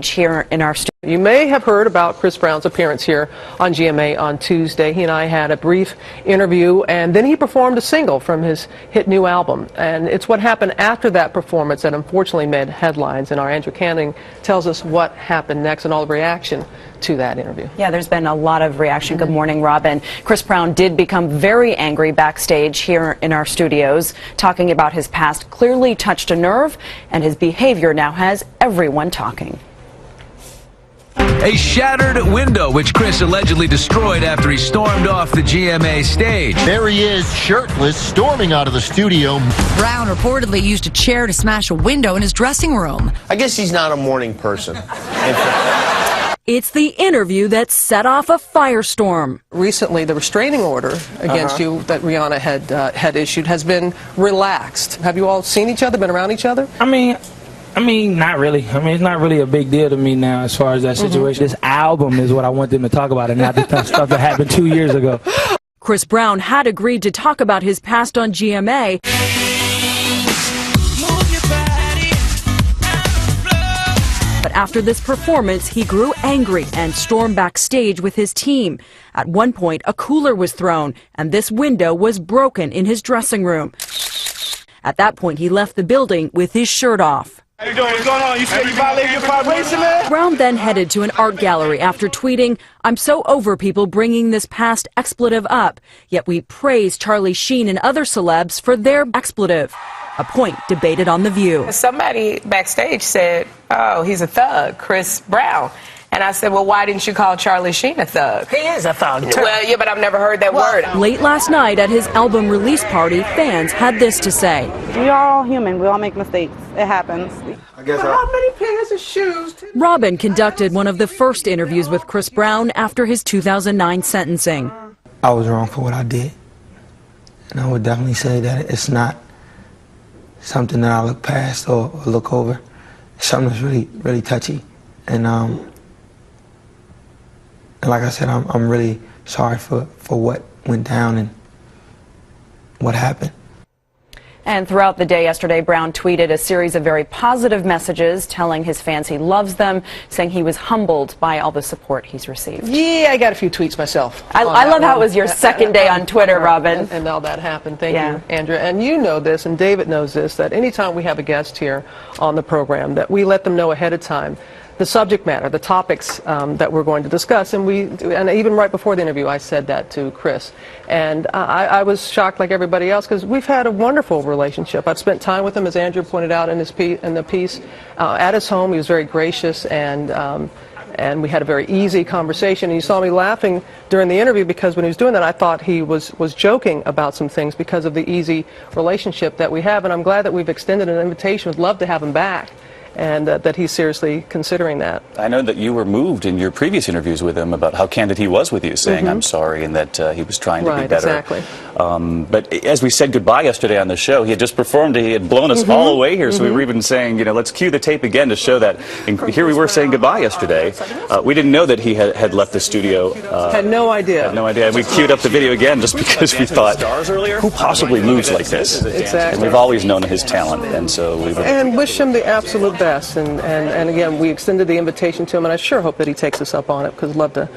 here in our studio. You may have heard about Chris Brown's appearance here on GMA on Tuesday. He and I had a brief interview, and then he performed a single from his hit new album. And it's what happened after that performance that unfortunately made headlines. And our Andrew Canning tells us what happened next and all the reaction to that interview. Yeah, there's been a lot of reaction. Good morning, Robin. Chris Brown did become very angry backstage here in our studios. Talking about his past clearly touched a nerve, and his behavior now has everyone talking. A shattered window, which Chris allegedly destroyed after he stormed off the GMA stage. There he is, shirtless, storming out of the studio. Brown reportedly used a chair to smash a window in his dressing room. I guess he's not a morning person. It's the interview that set off a firestorm. Recently, the restraining order against you that Rihanna had issued has been relaxed. Have you all seen each other, been around each other? I mean, not really. It's not really a big deal to me now as far as that situation. This album is what I want them to talk about and not the stuff that happened 2 years ago. Chris Brown had agreed to talk about his past on GMA. But after this performance, he grew angry and stormed backstage with his team. At one point, a cooler was thrown, and this window was broken in his dressing room. At that point, he left the building with his shirt off. How you doing? What's going on? You said you violated your vibration, man? Brown then headed to an art gallery after tweeting, "I'm so over people bringing this past expletive up, yet we praise Charlie Sheen and other celebs for their expletive." A point debated on The View. Somebody backstage said, "Oh, he's a thug, Chris Brown." And I said, "Well, why didn't you call Charlie Sheen a thug?" He is a thug, too. Well, yeah, but I've never heard that word. Late last night at his album release party, fans had this to say. We are all human. We all make mistakes. It happens. How many pairs of shoes? Robin conducted one of the first interviews with Chris Brown after his 2009 sentencing. I was wrong for what I did. And I would definitely say that it's not something that I look past or look over. It's something that's really, really touchy. And like I said, I'm really sorry for what went down and what happened. And throughout the day yesterday, Brown tweeted a series of very positive messages telling his fans he loves them, saying he was humbled by all the support he's received. Yeah, I got a few tweets myself. I love how it was your second day on Twitter, Robin. And all that happened. Thank you, Andrea. And you know this, and David knows this, that anytime we have a guest here on the program, that we let them know ahead of time the subject matter, the topics that we're going to discuss. And even right before the interview, I said that to Chris. And I was shocked like everybody else because we've had a wonderful relationship. I've spent time with him, as Andrew pointed out in the piece, at his home. He was very gracious, and we had a very easy conversation. And you saw me laughing during the interview because when he was doing that, I thought he was joking about some things because of the easy relationship that we have. And I'm glad that we've extended an invitation. Would love to have him back. And that he's seriously considering that. I know that you were moved in your previous interviews with him about how candid he was with you, saying I'm sorry and that he was trying to be better. Exactly. But as we said goodbye yesterday on the show, he had just performed, he had blown us all away here, so we were even saying, you know, let's cue the tape again to show that. And here we were saying goodbye yesterday. We didn't know that he had left the studio. Had no idea. Had no idea. And we queued up the video again just because we thought, who possibly moves like this? Exactly. And we've always known his talent, and so we've... And wish him the absolute best. And again, we extended the invitation to him, and I sure hope that he takes us up on it because I'd love to